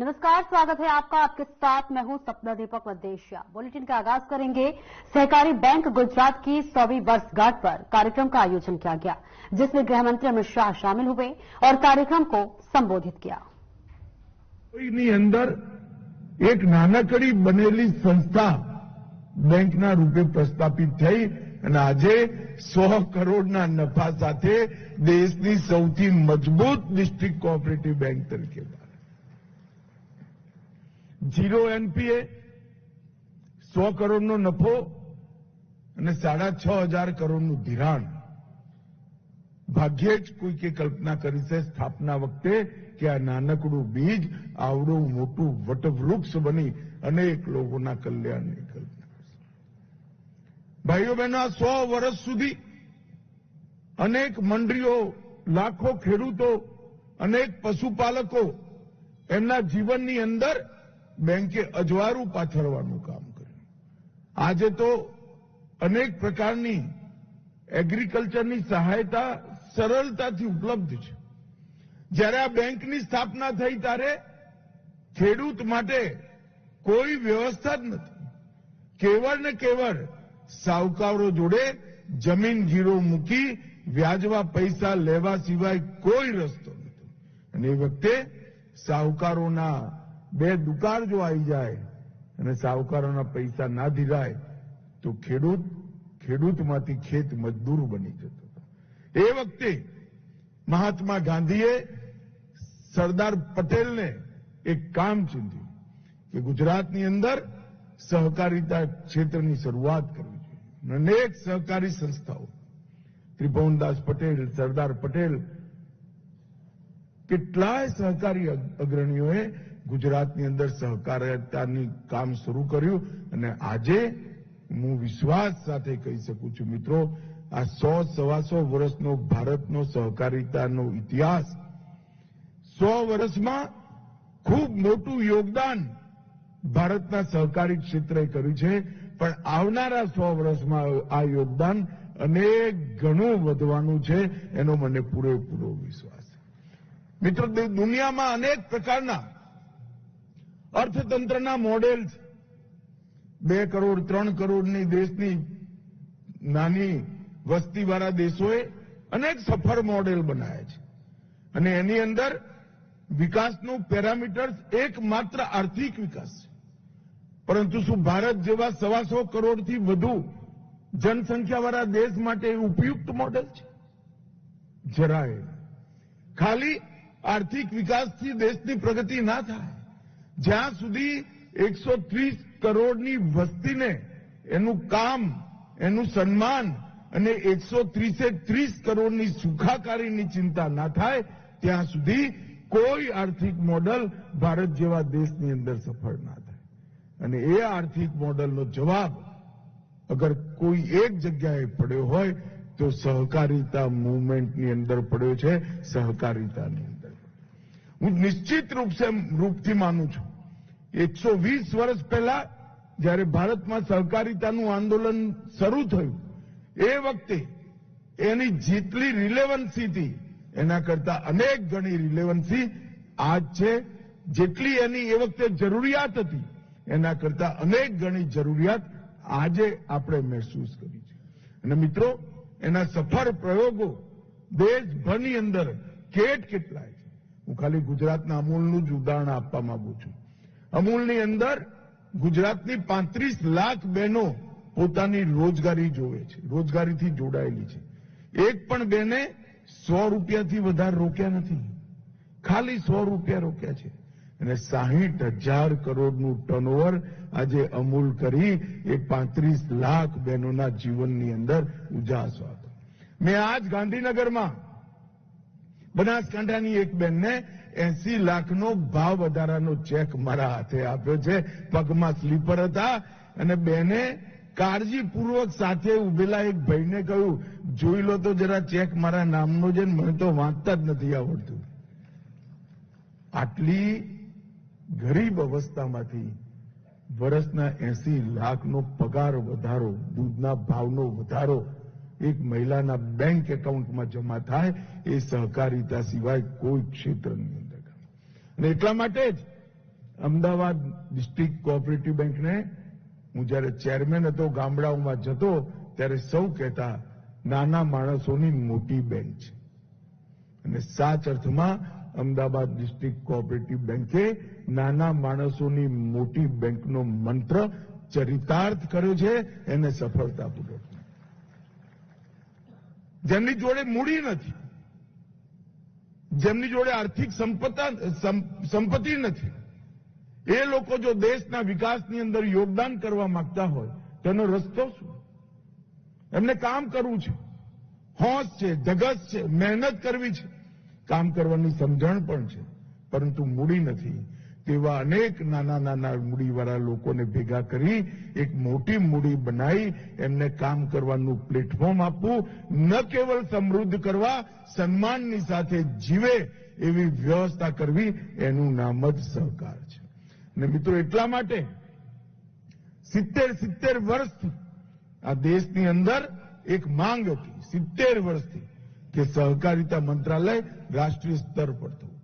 नमस्कार, स्वागत है आपका। आपके साथ मैं हूं सपना दीपक वदेशिया। बुलेटिन का आगाज करेंगे। सहकारी बैंक गुजरात की 100वीं वर्षगांठ पर कार्यक्रम का आयोजन किया गया, जिसमें गृह मंत्री अमित शाह शामिल हुए और कार्यक्रम को संबोधित किया। ની અંદર એક નાનકડી બનેલી સંસ્થા બેંકના રૂપે પ્રસ્થાપિત થઈ અને આજે 100 કરોડના નફા સાથે દેશની સૌથી મજબૂત ડિસ્ટ્રિક્ટ કોઓપરેટિવ બેંક તરીકે ઝીરો એનપીએ 100 કરોડનો નફો અને 6,500 કરોડનું ધિરાણ ભાગ્યે જ કોઈકે કલ્પના કરી છે સ્થાપના વખતે કે આ નાનકડું બીજ આવડું મોટું વટવૃક્ષ બની અનેક લોકોના કલ્યાણની કલ્પના કરશે। ભાઈઓ બહેનો, 100 વર્ષ સુધી અનેક મંડળીઓ, લાખો ખેડૂતો, અનેક પશુપાલકો એમના જીવનની અંદર બેંકે અજવાળું પાથરવાનું કામ કર્યું। આજે તો અનેક પ્રકારની એગ્રીકલ્ચરની સહાયતા સરળતાથી ઉપલબ્ધ છે। જ્યારે આ બેંકની સ્થાપના થઈ ત્યારે ખેડૂત માટે કોઈ વ્યવસ્થા જ નથી। કેવળ ને કેવળ સાહુકારો જોડે જમીન ગીરો મૂકી વ્યાજવા પૈસા લેવા સિવાય કોઈ રસ્તો નથી। અને એ વખતે સાહુકારોના બે દુકાળ જો આવી જાય અને સાહુકારોના પૈસા ના ધીરાય તો ખેડૂતમાંથી ખેત મજદૂર બની જતો હતો। એ વખતે મહાત્મા ગાંધીએ સરદાર પટેલને એક કામ ચીંધ્યું કે ગુજરાતની અંદર સહકારિતા ક્ષેત્રની શરૂઆત કરવી જોઈએ। અનેક સહકારી સંસ્થાઓ, ત્રિભુવનદાસ પટેલ, સરદાર પટેલ, કેટલાય સહકારી અગ્રણીઓએ ગુજરાતની અંદર સહકારિતાની કામ શરૂ કર્યું। અને આજે હું વિશ્વાસ સાથે કહી શકું છું મિત્રો, આ 100-125 વર્ષનો ભારતનો સહકારિતાનો ઇતિહાસ 100 વર્ષમાં ખૂબ મોટું યોગદાન ભારતના સહકારી ક્ષેત્રે કર્યું છે, પણ આવનારા 100 વર્ષમાં આ યોગદાન અનેક ઘણું વધવાનું છે, એનો મને પૂરેપૂરો વિશ્વાસ છે। મિત્રો, દુનિયામાં અનેક પ્રકારના અર્થતંત્રના મોડેલ છે। 2 કરોડ 3 કરોડની દેશની નાની વસ્તીવાળા દેશોએ અનેક સફળ મોડેલ બનાવ્યા છે અને એની અંદર વિકાસનું પેરામીટર એકમાત્ર આર્થિક વિકાસ છે। પરંતુ શું ભારત જેવા 125 કરોડથી વધુ જનસંખ્યાવાળા દેશ માટે ઉપયુક્ત મોડેલ છે? જરાય। ખાલી આર્થિક વિકાસથી દેશની પ્રગતિ ના થાય। જ્યાં સુધી 130 કરોડની વસ્તીને એનું કામ, એનું સન્માન અને 130 કરોડની સુખાકારીની ચિંતા ના થાય ત્યાં સુધી કોઈ આર્થિક મોડલ ભારત જેવા દેશની અંદર સફળ ના થાય। અને એ આર્થિક મોડલનો જવાબ અગર કોઈ એક જગ્યાએ પડ્યો હોય તો સહકારિતા મૂવમેન્ટની અંદર પડ્યો છે, સહકારિતાની અંદર। હું નિશ્ચિત રૂપથી માનું છું 120 વર્ષ પહેલા જ્યારે ભારતમાં સહકારિતાનું આંદોલન શરૂ થયું એ વખતે એની જેટલી રિલેવન્સી હતી એના કરતા અનેક ગણી રિલેવન્સી આજ છે। જેટલી એની એ વખતે જરૂરિયાત હતી એના કરતા અનેક ગણી જરૂરિયાત આજે આપણે મહેસૂસ કરી છે। અને મિત્રો, એના સફળ પ્રયોગો દેશભરની અંદર કેટલાય છે। હું ખાલી ગુજરાતના અમૂલનું જ ઉદાહરણ આપવા માંગુ છું। અમૂલની અંદર ગુજરાતની 35 લાખ બહેનો પોતાની રોજગારી જોવે છે, રોજગારીથી જોડાયેલી છે। એક પણ બેને 100 રૂપિયાથી વધારે રોક્યા નથી, ખાલી 100 રૂપિયા રોક્યા છે। અને 60,000 કરોડનું ટર્નઓવર આજે અમૂલ કરી એ 35 લાખ બહેનોના જીવનની અંદર ઉજાસ હતો। મેં આજ ગાંધીનગરમાં બનાસકાંઠાની એક બેનને 80 લાખનો ભાવ વધારાનો ચેક મારા હાથે આપ્યો છે। પગમાં સ્લીપર હતા અને બેને કાળજીપૂર્વક સાથે ઉભેલા એક ભાઈને કહ્યું, જોઈ લો તો જરા ચેક મારા નામનો છે, મને તો વાંચતા જ નથી આવડતું। આટલી ગરીબ અવસ્થામાંથી વર્ષના 80 લાખનો પગાર વધારો, દૂધના ભાવનો વધારો એક મહિલાના બેંક એકાઉન્ટમાં જમા થાય એ સહકારિતા સિવાય કોઈ ક્ષેત્રની અંદર। અને એટલા માટે જ અમદાવાદ ડિસ્ટ્રિક્ટ કોઓપરેટિવ બેંકને હું જ્યારે ચેરમેન હતો, ગામડાઓમાં જતો ત્યારે સૌ કહેતા નાના માણસોની મોટી બેંક છે. અને સાચ અર્થમાં અમદાવાદ ડિસ્ટ્રિક્ટ કોઓપરેટિવ બેંકે નાના માણસોની મોટી બેંકનો મંત્ર ચરિતાર્થ કર્યો છે, એને સફળતાપૂર્વક. જેમની જોડે મૂડી નથી, જેમની જોડે આર્થિક સંપત્તિ નથી, એ લોકો જો દેશના વિકાસની અંદર યોગદાન કરવા માંગતા હોય તેનો રસ્તો શું? એમને કામ કરવું છે, હોંશ છે, ધગશ છે, મહેનત કરવી છે, કામ કરવાની સમજણ પણ છે, પરંતુ મૂડી નથી. તેવા અનેક નાના નાના મૂડીવાળા લોકોને ભેગા કરી એક મોટી મૂડી બનાવી એમને કામ કરવાનું પ્લેટફોર્મ આપવું, ન કેવલ સમૃદ્ધ કરવા, સન્માનની સાથે જીવે એવી વ્યવસ્થા કરવી, એનું નામ જ સહકાર છે. અને મિત્રો, એટલા માટે 70 વર્ષથી આ દેશની અંદર એક માંગ હતી, 70 વર્ષથી, કે સહકારિતા મંત્રાલય રાષ્ટ્રીય સ્તર પર થવું.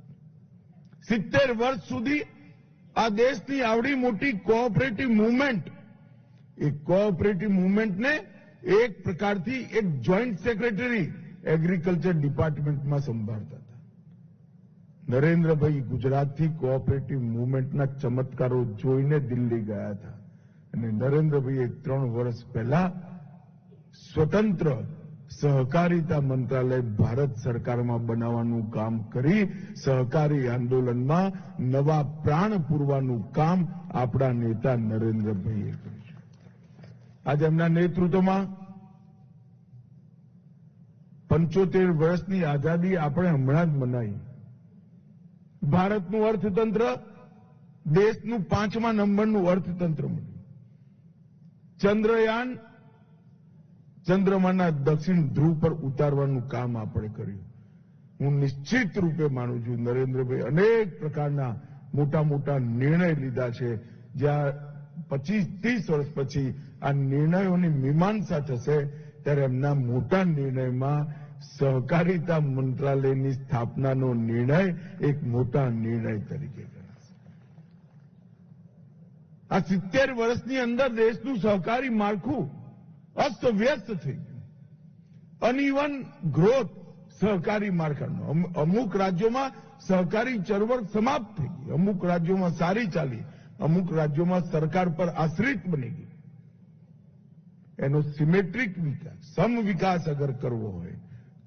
70 વર્ષ સુધી આ દેશની આવડી મોટી કોઓપરેટિવ મુવમેન્ટ, એ કોઓપરેટિવ મુવમેન્ટને એક પ્રકારથી એક જોઈન્ટ સેક્રેટરી એગ્રીકલ્ચર ડિપાર્ટમેન્ટમાં સંભાળતા હતા. નરેન્દ્રભાઈ ગુજરાતથી કોઓપરેટિવ મુવમેન્ટના ચમત્કારો જોઈને દિલ્હી ગયા હતા અને નરેન્દ્રભાઈએ 3 વર્ષ પહેલા સ્વતંત્ર સહકારિતા મંત્રાલય ભારત સરકારમાં બનાવવાનું કામ કરી સહકારી આંદોલનમાં નવા પ્રાણ પૂરવાનું કામ આપણા નેતા નરેન્દ્રભાઈએ કર્યું છે. આજે એમના નેતૃત્વમાં 75 વર્ષની આઝાદી આપણે હમણાં જ મનાવી. ભારતનું અર્થતંત્ર દેશનું 5મા નંબરનું અર્થતંત્ર બન્યું. ચંદ્રયાન ચંદ્રમાના દક્ષિણ ધ્રુવ પર ઉતારવાનું કામ આપણે કર્યું. હું નિશ્ચિત રૂપે માનું છું નરેન્દ્રભાઈ અનેક પ્રકારના મોટા મોટા નિર્ણય લીધા છે, જ્યાં 25-30 વર્ષ પછી આ નિર્ણયોની મીમાંસા થશે ત્યારે એમના મોટા નિર્ણયમાં સહકારિતા મંત્રાલયની સ્થાપનાનો નિર્ણય એક મોટા નિર્ણય તરીકે ગણાશે. આ 70 વર્ષની અંદર દેશનું સહકારી માળખું અસ્તવ્યસ્ત થઈ ગયું. અનઇવન ગ્રોથ સહકારી માળખાનું. અમુક રાજ્યોમાં સહકારી ચળવળ સમાપ્ત થઈ ગઈ, અમુક રાજ્યોમાં સારી ચાલી, અમુક રાજ્યોમાં સરકાર પર આશ્રિત બની ગઈ. એનો સિમેટ્રિક વિકાસ, સમ વિકાસ અગર કરવો હોય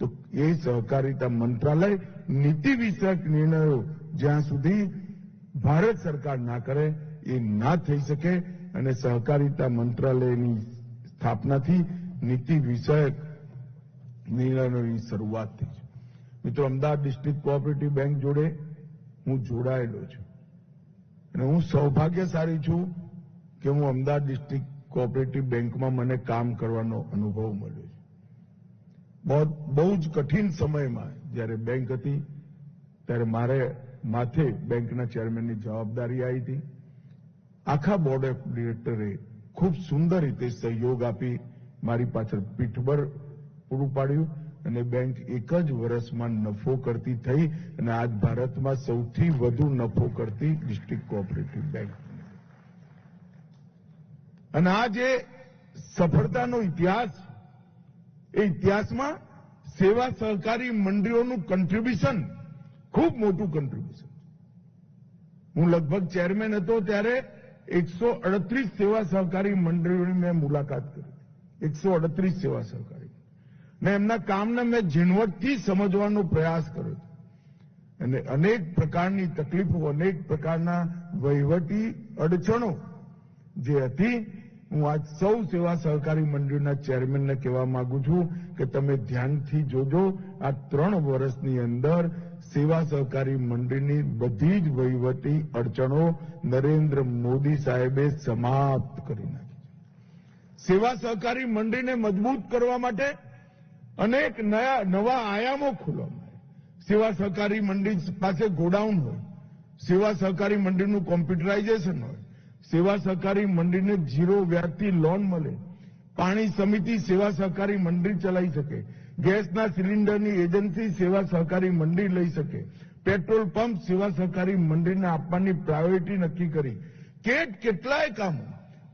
તો એ સહકારિતા મંત્રાલય નીતિ વિષયક નિર્ણયો જ્યાં સુધી ભારત સરકાર ના કરે એ ના થઈ શકે. અને સહકારિતા મંત્રાલયની સ્થાપનાથી નીતિ વિષયક નિર્ણયોની શરૂઆત થઈ છે. મિત્રો, અમદાવાદ ડિસ્ટ્રિક્ટ કોઓપરેટિવ બેંક જોડે હું જોડાયેલો છું અને હું સૌભાગ્યશાળી છું કે હું અમદાવાદ ડિસ્ટ્રિક્ટ કોઓપરેટિવ બેંકમાં મને કામ કરવાનો અનુભવ મળ્યો છે. બહુ જ કઠિન સમયમાં જ્યારે બેંક હતી ત્યારે મારે માથે બેંકના ચેરમેનની જવાબદારી આવી હતી. આખા બોર્ડ ઓફ ડિરેક્ટરે ખૂબ સુંદર રીતે સહયોગ આપી મારી પાછળ પીઠબળ પૂરું પાડ્યું અને બેંક એક જ વર્ષમાં નફો કરતી થઈ અને આજ ભારતમાં સૌથી વધુ નફો કરતી ડિસ્ટ્રિક્ટ કોઓપરેટિવ બેંક. અને આ જે સફળતાનો ઇતિહાસ, એ ઇતિહાસમાં સેવા સહકારી મંડળીઓનું કન્ટ્રીબ્યુશન ખૂબ મોટું કન્ટ્રીબ્યુશન. હું લગભગ ચેરમેન હતો ત્યારે 138 સેવા સહકારી મંડળીઓની મેં મુલાકાત કરી. 138 સેવા સહકારી ને એમના કામને મેં ઝીણવટથી સમજવાનો પ્રયાસ કર્યો અને અનેક પ્રકારની તકલીફો, અનેક પ્રકારના વહીવટી અડચણો જે હતી, હું આજ સૌ સેવા સહકારી મંડળીના ચેરમેનને કહેવા માંગુ છું કે તમે ધ્યાનથી જોજો. આ 3 વર્ષની અંદર સેવા સહકારી મંડળીની બધી જ વહીવટી અડચણો નરેન્દ્ર મોદી સાહેબે સમાપ્ત કરી નાખી. સેવા સહકારી મંડળીને મજબૂત કરવા માટે અનેક નવા આયામો ખોલવામાં આવ્યા. સેવા સહકારી મંડળી પાસે ગોડાઉન હોય, સેવા સહકારી મંડળીનું કોમ્પ્યુટરાઇઝેશન હોય, સેવા સહકારી મંડળીને 0 વ્યાજથી લોન મળે, પાણી સમિતિ સેવા સહકારી મંડળી ચલાવી શકે, ગેસના સિલિન્ડરની એજન્સી સેવા સહકારી મંડળી લઈ શકે, પેટ્રોલ પંપ સેવા સહકારી મંડળીને આપવાની પ્રાયોરિટી નક્કી કરી. કેટલાય કામો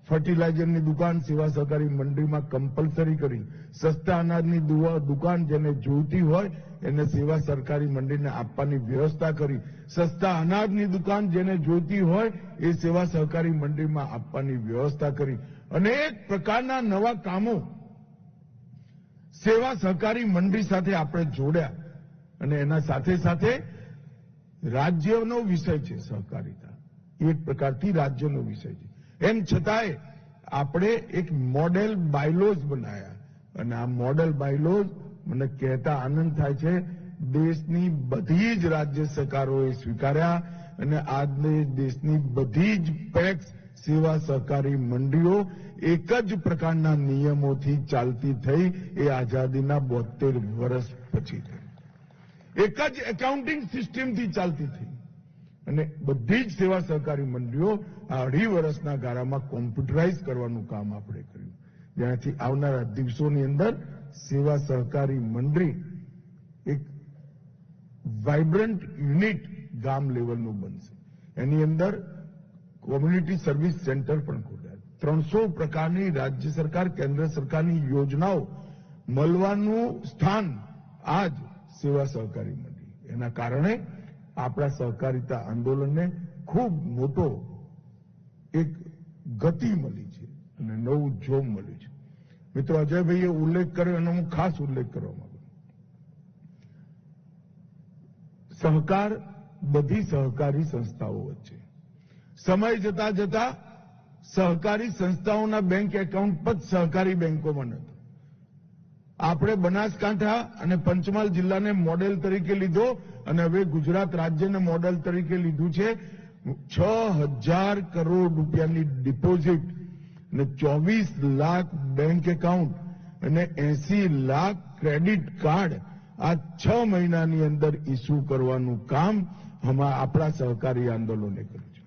ફર્ટિલાઇઝરની દુકાન સેવા સહકારી મંડળીમાં કમ્પલસરી કરી. સસ્તા અનાજની દુકાન જેને જોઈતી હોય એને સેવા સરકારી મંડળીને આપવાની વ્યવસ્થા કરી. સસ્તા અનાજની દુકાન જેને જોઈતી હોય એ સેવા સહકારી મંડળીમાં આપવાની વ્યવસ્થા કરી. અનેક પ્રકારના નવા કામો સેવા સહકારી મંડળી સાથે આપણે જોડ્યા અને એના સાથે સાથે રાજ્યનો વિષય છે સહકારિતા, એક પ્રકારથી રાજ્યનો વિષય છે. એમ છતાંય આપણે એક મોડેલ બાયલોઝ બનાવ્યા અને આ મોડેલ બાયલોઝ મને કહેતા આનંદ થાય છે દેશની બધી જ રાજ્ય સરકારોએ સ્વીકાર્યા અને આજની દેશની બધી જ પેક્સ સેવા સહકારી મંડળીઓ એક જ પ્રકારના નિયમોથી ચાલતી થઈ. એ આઝાદીના 72 વર્ષ પછી થઈ. એક જ એકાઉન્ટિંગ સિસ્ટમથી ચાલતી થઈ અને બધી જ સેવા સહકારી મંડળીઓ આ 2.5 વર્ષના ગાળામાં કોમ્પ્યુટરાઇઝ કરવાનું કામ આપણે કર્યું, જેનાથી આવનારા દિવસોની અંદર સેવા સહકારી મંડળી એક વાઇબ્રન્ટ યુનિટ ગામ લેવલનું બનશે. એની અંદર કોમ્યુનિટી સર્વિસ સેન્ટર પણ ખોલ્યા. 300 પ્રકારની રાજ્ય સરકાર કેન્દ્ર સરકારની યોજનાઓ મળવાનું સ્થાન આજ સેવા સહકારી મંડળી. એના કારણે આપણા સહકારિતા આંદોલનને ખૂબ મોટો એક ગતિ મળી છે અને નવું જોમ મળ્યું છે. મિત્રો, અજયભાઈએ ઉલ્લેખ કર્યો એનો હું ખાસ ઉલ્લેખ કરવા માંગુ. સહકાર બધી સહકારી સંસ્થાઓ વચ્ચે સમય જતા જતા સહકારી સંસ્થાઓના બેંક એકાઉન્ટ પર સહકારી બેંકોમાં નહોતું. આપણે બનાસકાંઠા અને પંચમહાલ જિલ્લાને મોડેલ તરીકે લીધો અને હવે ગુજરાત રાજ્યને મોડેલ તરીકે લીધું છે. 6,000 કરોડ રૂપિયાની ડિપોઝિટ અને 24 લાખ બેંક એકાઉન્ટ અને 80 લાખ ક્રેડિટ કાર્ડ આ 6 મહિનાની અંદર ઇસ્યુ કરવાનું કામ આપણા સહકારી આંદોલને કર્યું છે.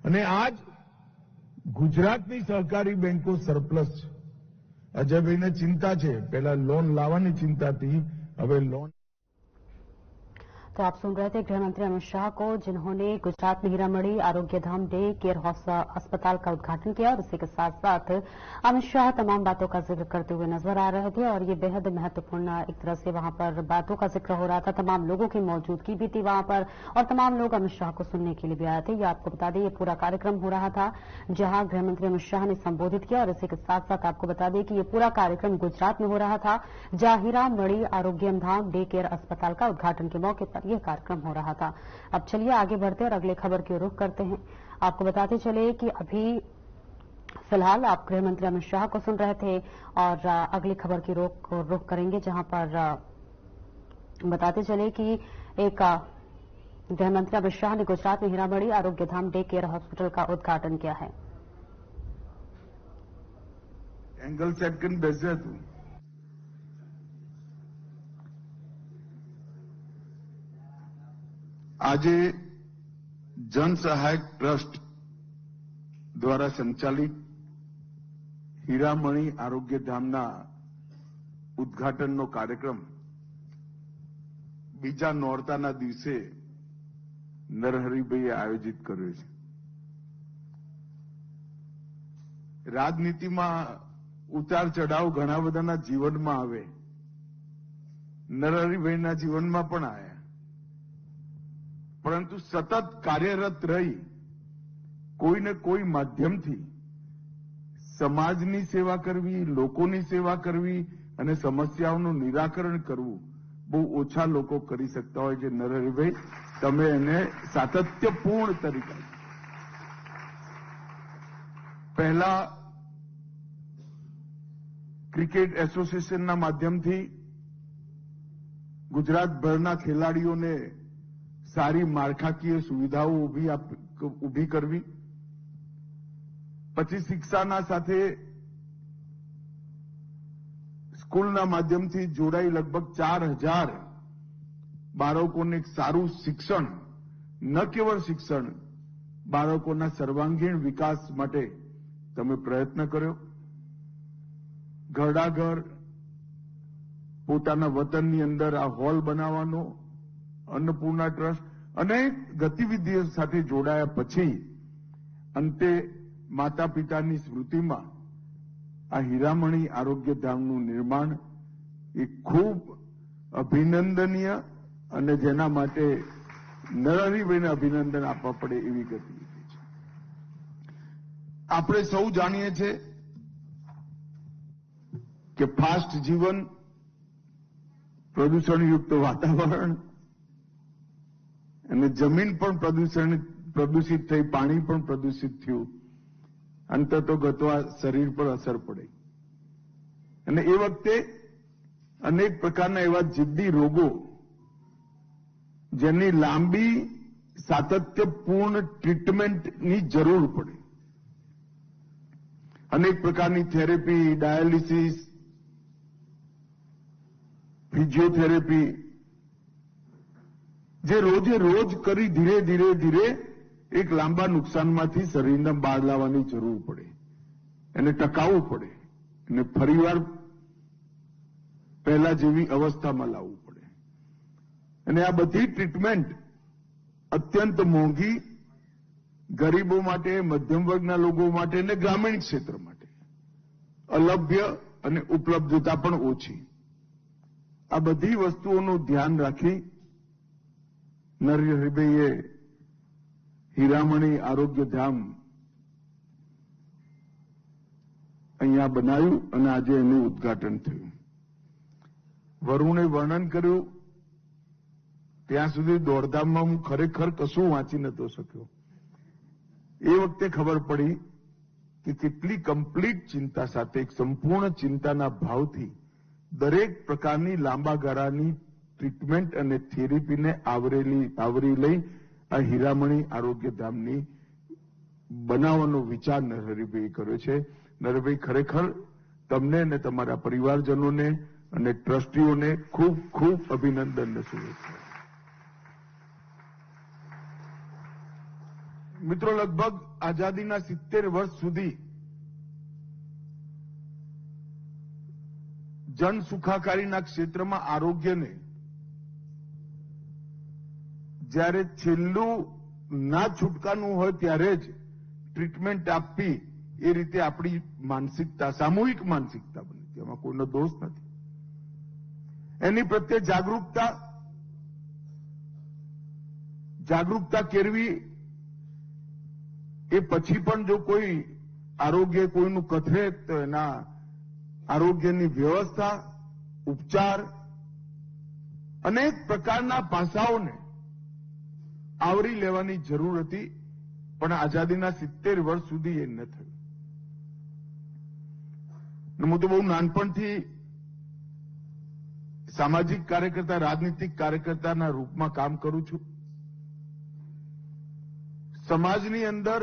અને આજ ગુજરાતની સહકારી બેંકો સરપ્લસ છે. અજયભાઈને ચિંતા છે, પહેલા लोन लावानी चिंता थी, હવે लोन। तो आप सुन रहे थे गृह मंत्री अमित शाह को, जिन्होंने गुजरात में हीरामढ़ी आरोग्य धाम डे केयर अस्पताल का उद्घाटन किया और इसी के साथ साथ अमित शाह तमाम बातों का जिक्र करते हुए नजर आ रहे थे और ये बेहद महत्वपूर्ण एक तरह से वहां पर बातों का जिक्र हो रहा था। तमाम लोगों की मौजूदगी भी थी वहां पर और तमाम लोग अमित शाह को सुनने के लिए भी आए थे। ये आपको बता दें, ये पूरा कार्यक्रम हो रहा था जहां गृह मंत्री अमित शाह ने संबोधित किया और इसी के साथ साथ आपको बता दें कि ये पूरा कार्यक्रम गुजरात में हो रहा था, जहां हीरामढ़ी आरोग्य धाम डे केयर अस्पताल का उद्घाटन के मौके पर यह कार्यक्रम हो रहा था। अब चलिए आगे बढ़ते और अगले खबर की रुख करते हैं। आपको बताते चले कि अभी फिलहाल आप गृह मंत्री अमित शाह को सुन रहे थे और अगली खबर की रुख करेंगे, जहां पर बताते चले कि एक गृह मंत्री अमित शाह ने गुजरात में हीरामढ़ी आरोग्य धाम डे केयर हॉस्पिटल का उद्घाटन किया है। एंगल सेकंड बेसे तू આજે જન સહાયક ટ્રસ્ટ દ્વારા સંચાલિત હીરામણી આરોગ્ય ધામના ઉદ્ઘાટનનો કાર્યક્રમ બીજા નોરતાના દિવસે નરહરિભાઈએ આયોજિત કર્યો છે। રાજનીતિમાં ઉતાર ચઢાવ ઘણા બધાના જીવનમાં આવે, નરહરિભાઈના જીવનમાં પણ આવ્યા, પરંતુ સતત કાર્યરત રહી કોઈને કોઈ માધ્યમથી સમાજની સેવા કરવી, લોકોની સેવા કરવી અને સમસ્યાઓનું નિરાકરણ કરવું બહુ ઓછા લોકો કરી શકતા હોય છે। નરહરિભાઈ, તમે એને સાતત્યપૂર્ણ તરીકે પહેલા ક્રિકેટ એસોસિએશનના માધ્યમથી ગુજરાતભરના ખેલાડીઓને સારી માળખાકીય સુવિધાઓ ઊભી કરવી, પછી શિક્ષાના સાથે સ્કૂલના માધ્યમથી જોડાઈ લગભગ 4,000 બાળકોને સારું શિક્ષણ, ન કેવળ શિક્ષણ, બાળકોના સર્વાંગીણ વિકાસ માટે તમે પ્રયત્ન કર્યો। ઘરડા ઘર પોતાના વતનની અંદર આ હોલ બનાવવાનો અન્નપૂર્ણા ટ્રસ્ટ અનેક ગતિવિધિઓ સાથે જોડાયા પછી અંતે માતા પિતાની સ્મૃતિમાં આ હીરામણી આરોગ્યધામનું નિર્માણ એ ખૂબ અભિનંદનીય અને જેના માટે નરહરિભાઈને અભિનંદન આપવા પડે એવી ગતિવિધિ છે. આપણે સૌ જાણીએ છીએ કે ફાસ્ટ જીવન, પ્રદૂષણયુક્ત વાતાવરણ અને જમીન પણ પ્રદૂષિત થઈ, પાણી પણ પ્રદૂષિત થયું, અંત તો ગતવા શરીર પર અસર પડી અને એ વખતે અનેક પ્રકારના એવા જિદ્દી રોગો જેની લાંબી સાતત્યપૂર્ણ ટ્રીટમેન્ટની જરૂર પડે, અનેક પ્રકારની થેરેપી, ડાયાલિસિસ, ફિઝિયોથેરેપી જે રોજે રોજ કરી ધીરે ધીરે ધીરે એક લાંબા નુકસાનમાંથી શરીરને બહાર લાવવાની જરૂર પડે, એને ટકાવવું પડે અને ફરીવાર પહેલા જેવી અવસ્થામાં લાવવું પડે. અને આ બધી ટ્રીટમેન્ટ અત્યંત મોંઘી, ગરીબો માટે, મધ્યમ વર્ગના લોકો માટે અને ગ્રામીણ ક્ષેત્ર માટે અલભ્ય અને ઉપલબ્ધતા પણ ઓછી. આ બધી વસ્તુઓનું ધ્યાન રાખી નરહરિભાઈએ હીરામણી આરોગ્યધામ અહીંયા બનાવ્યું અને આજે એનું ઉદ્ઘાટન થયું. વરુણે વર્ણન કર્યું ત્યાં સુધી દોડધામમાં હું ખરેખર કશું વાંચી નતો શક્યો. એ વખતે ખબર પડી કે કેટલી કમ્પ્લીટ ચિંતા સાથે, એક સંપૂર્ણ ચિંતાના ભાવથી દરેક પ્રકારની લાંબા ગાળાની ટ્રીટમેન્ટ અને થેરેપીને આવરી લઈ આ હીરામણી આરોગ્યધામની બનાવવાનો વિચાર નરહરિભાઈએ કર્યો છે. નરહરિભાઈ, ખરેખર તમને અને તમારા પરિવારજનોને અને ટ્રસ્ટીઓને ખૂબ ખૂબ અભિનંદન અને શુભેચ્છાઓ. મિત્રો, લગભગ આઝાદીના 70 વર્ષ સુધી જન સુખાકારીના ક્ષેત્રમાં આરોગ્યને જ્યારે છેલ્લું ના છૂટકાનું હોય ત્યારે જ ટ્રીટમેન્ટ આપવી, એ રીતે આપણી માનસિકતા, સામૂહિક માનસિકતા બની. તેમાં કોઈનો દોષ નથી. એની પ્રત્યે જાગૃતતા કેળવી. એ પછી પણ જો કોઈ આરોગ્ય કોઈનું કથરે તો એના આરોગ્યની વ્યવસ્થા, ઉપચાર, અનેક પ્રકારના પાસાઓને આવરી લેવાની જરૂર હતી, પણ આઝાદીના 70 વર્ષ સુધી એ ન થયું. હું તો બહુ નાનપણથી સામાજિક કાર્યકર્તા, રાજનીતિક કાર્યકર્તાના રૂપમાં કામ કરું છું. સમાજની અંદર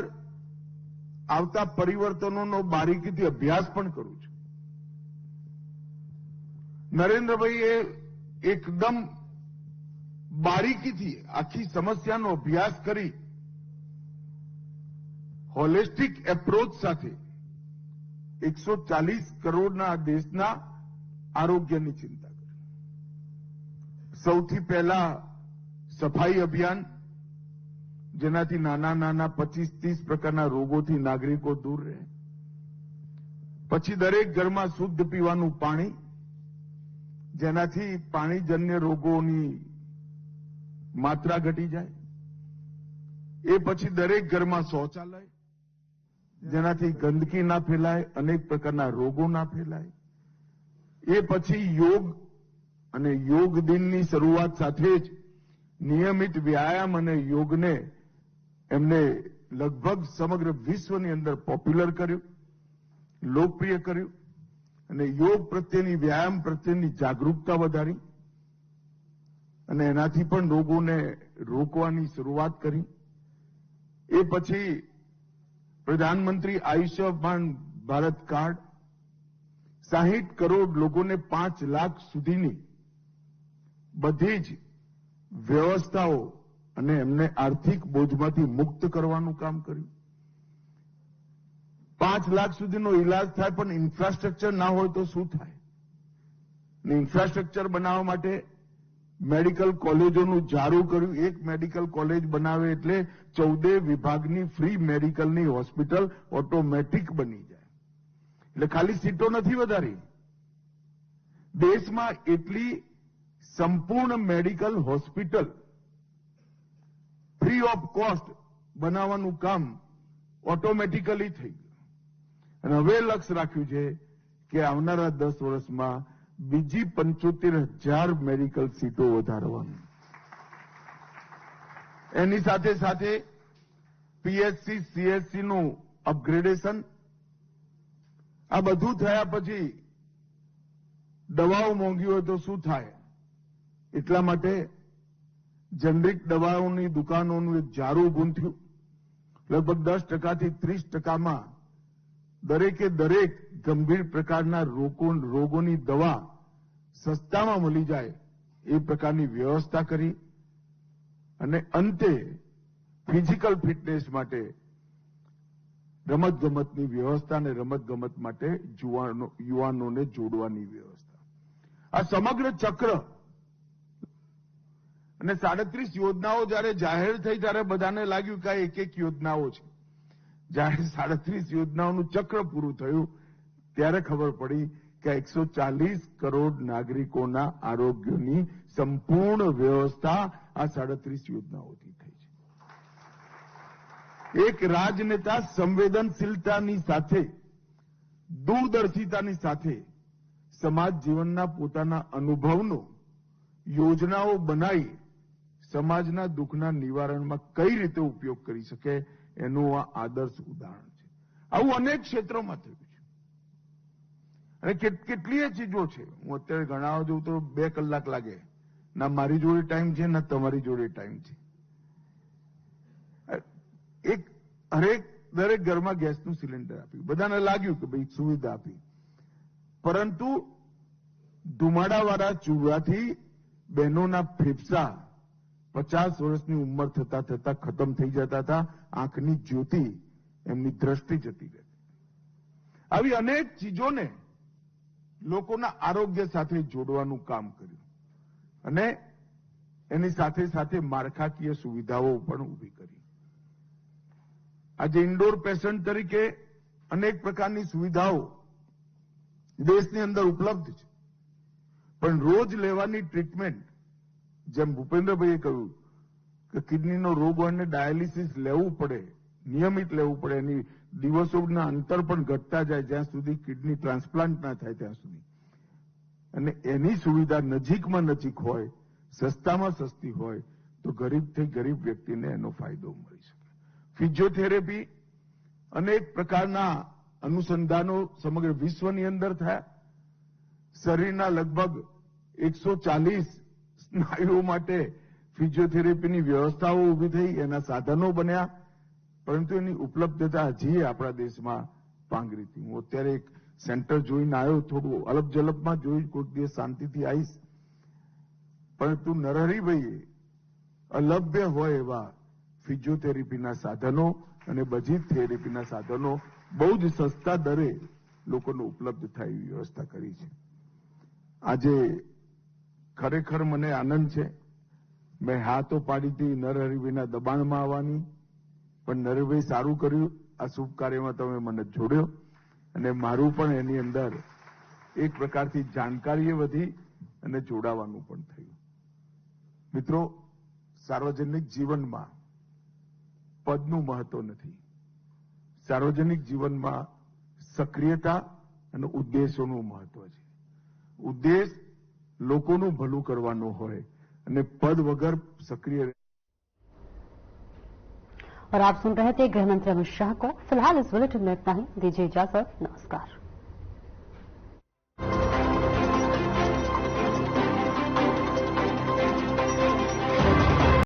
આવતા પરિવર્તનોનો બારીકીથી અભ્યાસ પણ કરું છું. નરેન્દ્રભાઈએ એકદમ બારીકીથી આખી સમસ્યાનો અભ્યાસ કરી હોલિસ્ટિક એપ્રોચ સાથે 140 કરોડના દેશના આરોગ્યની ચિંતા કરી. સૌથી પહેલા સફાઈ અભિયાન, જેનાથી નાના નાના 25-30 પ્રકારના રોગોથી નાગરિકો દૂર રહે. પછી દરેક ઘરમાં શુદ્ધ પીવાનું પાણી, જેનાથી પાણીજન્ય રોગોની માત્રા ઘટી જાય. એ પછી દરેક ઘરમાં શૌચાલય, જેનાથી ગંદકી ના ફેલાય, અનેક પ્રકારના રોગો ના ફેલાય. એ પછી યોગ અને યોગ દિનની શરૂઆત સાથે જ નિયમિત વ્યાયામ અને યોગને એમને લગભગ સમગ્ર વિશ્વની અંદર પોપ્યુલર કર્યું, લોકપ્રિય કર્યું અને યોગ પ્રત્યેની, વ્યાયામ પ્રત્યેની જાગૃતતા વધારી અને એનાથી પણ રોગોને રોકવાની શરૂઆત કરી. એ પછી પ્રધાનમંત્રી આયુષ્યમાન ભારત કાર્ડ, 60 કરોડ લોકોને 5 લાખ સુધીની બધી જ વ્યવસ્થાઓ અને એમને આર્થિક બોજમાંથી મુક્ત કરવાનું કામ કર્યું. 5 લાખ સુધીનો ઇલાજ થાય, પણ ઇન્ફ્રાસ્ટ્રક્ચર ના હોય તો શું થાય? ઇન્ફ્રાસ્ટ્રક્ચર બનાવવા માટે મેડિકલ કોલેજોનું જારું કર્યું. એક મેડિકલ કોલેજ બનાવે એટલે 14 વિભાગની ફ્રી મેડિકલની હોસ્પિટલ ઓટોમેટિક બની જાય. એટલે ખાલી સીટો નથી વધારી, દેશમાં એટલી સંપૂર્ણ medical hospital free of cost બનાવવાનું કામ ઓટોમેટિકલી થઈ ગયું. અને હવે લક્ષ્ય રાખ્યું છે કે આવનારા 10 વર્ષમાં બીજી 75,000 મેડિકલ સીટો વધારવાની. એની સાથે સાથે પીએચસી, સીએચસી નું અપગ્રેડેશન. આ બધું થયા પછી દવાઓ મોંઘી હોય તો શું થાય? એટલા માટે જેનરિક દવાઓની દુકાનોનું એક જારું ઊભું થયું. લગભગ 10% થી 30%માં દરેકે દરેક ગંભીર પ્રકારના રોગોની દવા સસ્તામાં મળી જાય એ પ્રકારની વ્યવસ્થા કરી. અને અંતે ફિઝિકલ ફિટનેસ માટે રમતગમતની વ્યવસ્થા અને રમતગમત માટે યુવાનોને જોડવાની વ્યવસ્થા. આ સમગ્ર ચક્ર અને 37 યોજનાઓ જ્યારે જાહેર થઈ ત્યારે બધાને લાગ્યું કે આ એક યોજનાઓ છે. જ્યારે 37 યોજનાઓનું ચક્ર પૂરું થયું ત્યારે ખબર પડી કે 140 કરોડ નાગરિકોના આરોગ્યની સંપૂર્ણ વ્યવસ્થા આ 37 યોજનાઓથી થઈ છે. એક રાજનેતા સંવેદનશીલતાની સાથે, દૂરદર્શિતાની સાથે સમાજ જીવનના પોતાના અનુભવનો યોજનાઓ બનાવી સમાજના દુઃખના નિવારણમાં કઈ રીતે ઉપયોગ કરી શકે એનું આ આદર્શ ઉદાહરણ છે. આવું અનેક ક્ષેત્રોમાં થયું છે અને કેટલીય ચીજો છે. હું અત્યારે ગણાવવા જઉં તો 2 કલાક લાગે. ના મારી જોડે ટાઈમ છે ના તમારી જોડે ટાઈમ છે. દરેક ઘરમાં ગેસનું સિલિન્ડર આપ્યું, બધાને લાગ્યું કે ભાઈ સુવિધા આપી, પરંતુ ધુમાડાવાળા ચૂલાથી બહેનોના ફેફસા 50 વર્ષની ઉંમર થતા થતા ખતમ થઈ જતા હતા. આંખની જ્યોતિ, એમની દ્રષ્ટિ જતી રહેતી. આવી અનેક ચીજોને લોકોના આરોગ્ય સાથે જોડવાનું કામ કર્યું અને એની સાથે સાથે માળખાકીય સુવિધાઓ પણ ઊભી કરી. આજે ઇન્ડોર પેશન્ટ તરીકે અનેક પ્રકારની સુવિધાઓ દેશની અંદર ઉપલબ્ધ છે, પણ રોજ લેવાની ટ્રીટમેન્ટ, જેમ ભૂપેન્દ્રભાઈએ કહ્યું કે કિડનીનો રોગ હોય ને ડાયાલિસિસ લેવું પડે, નિયમિત લેવું પડે, એની દિવસોના અંતર પણ ઘટતા જાય જ્યાં સુધી કિડની ટ્રાન્સપ્લાન્ટ ના થાય ત્યાં સુધી. અને એની સુવિધા નજીકમાં નજીક હોય, સસ્તામાં સસ્તી હોય તો ગરીબથી ગરીબ વ્યક્તિને એનો ફાયદો મળી શકે. ફિઝિયોથેરેપી, અનેક પ્રકારના અનુસંધાનો સમગ્ર વિશ્વની અંદર થયા. શરીરના લગભગ 140 સ્નાયુઓ માટે ફિઝિયોથેરેપીની વ્યવસ્થાઓ ઊભી થઈ, એના સાધનો બન્યા, પરંતુ એની ઉપલબ્ધતા હજી આપણા દેશમાં પાંગરી હતી. હું અત્યારે એક સેન્ટર જોઈને આવ્યો, થોડું અલગ જલપમાં જોઈ, કોઈક દિવસ શાંતિથી આવીશ. પરંતુ નરહરીભાઈએ અલભ્ય હોય એવા ફિઝિયોથેરેપીના સાધનો અને બધી થેરેપીના સાધનો બહુ જ સસ્તા દરે લોકોને ઉપલબ્ધ થાય એવી વ્યવસ્થા કરી છે. આજે ખરેખર મને આનંદ છે. મેં હા તો પાડી હતી નરહરીભાઈના દબાણમાં આવવાની, પણ નરહરીભાઈ સારું કર્યું, આ શુભ કાર્યમાં તમે મને જોડ્યો અને મારું પણ એની અંદર એક પ્રકારથી જાણકારી વધી અને જોડાવાનું પણ થયું. મિત્રો, સાર્વજનિક જીવનમાં પદનું મહત્વ નથી. સાર્વજનિક જીવનમાં સક્રિયતા અને ઉદ્દેશોનું મહત્વ છે. ઉદ્દેશ લોકોનું ભલું કરવાનો હોય અને पद वगैरह सक्रिय। और आप सुन रहे थे गृह मंत्री अमित शाह को। फिलहाल इस बुलेटिन में इतना ही। दीजिए इजाजत। नमस्कार।